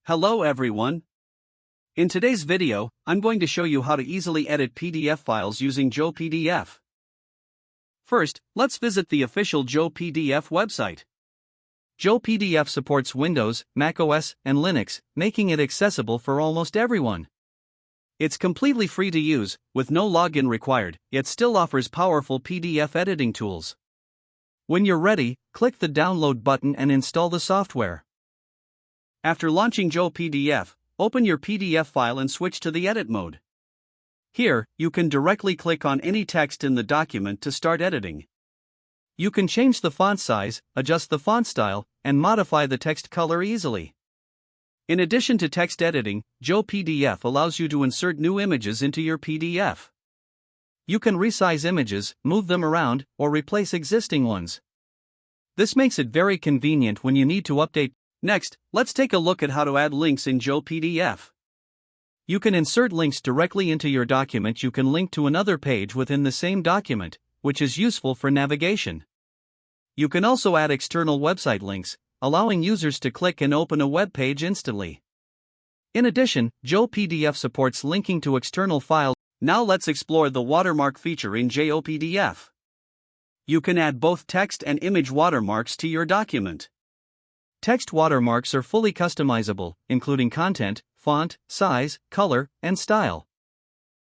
Hello everyone. In today's video, I'm going to show you how to easily edit PDF files using JOPDF. First, let's visit the official JOPDF website. JOPDF supports Windows, macOS, and Linux, making it accessible for almost everyone. It's completely free to use, with no login required, yet still offers powerful PDF editing tools. When you're ready, click the download button and install the software. After launching JOPDF, open your PDF file and switch to the edit mode. Here, you can directly click on any text in the document to start editing. You can change the font size, adjust the font style, and modify the text color easily. In addition to text editing, JOPDF allows you to insert new images into your PDF. You can resize images, move them around, or replace existing ones. This makes it very convenient when you need to update. Next, let's take a look at how to add links in JOPDF. You can insert links directly into your document. You can link to another page within the same document, which is useful for navigation. You can also add external website links, allowing users to click and open a web page instantly. In addition, JOPDF supports linking to external files. Now let's explore the watermark feature in JOPDF. You can add both text and image watermarks to your document. Text watermarks are fully customizable, including content, font, size, color, and style.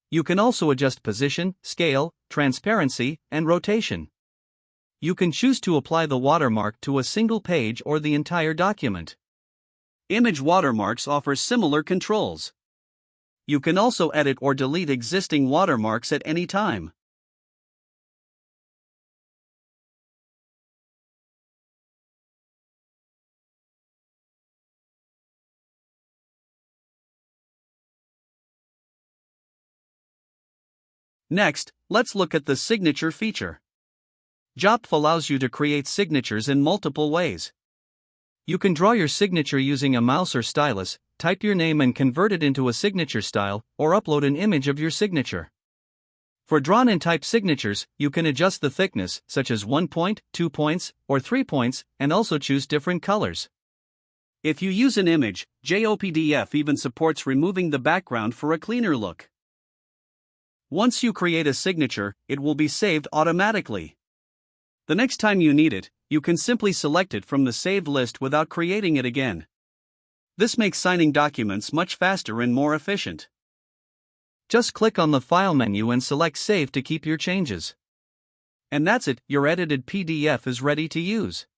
You can also adjust position, scale, transparency, and rotation. You can choose to apply the watermark to a single page or the entire document. Image watermarks offer similar controls. You can also edit or delete existing watermarks at any time. Next, let's look at the signature feature. JOPDF allows you to create signatures in multiple ways. You can draw your signature using a mouse or stylus, type your name and convert it into a signature style, or upload an image of your signature. For drawn and typed signatures, you can adjust the thickness, such as 1 point, 2 points, or 3 points, and also choose different colors. If you use an image, JOPDF even supports removing the background for a cleaner look. Once you create a signature, it will be saved automatically. The next time you need it, you can simply select it from the saved list without creating it again. This makes signing documents much faster and more efficient. Just click on the File menu and select Save to keep your changes. And that's it, your edited PDF is ready to use.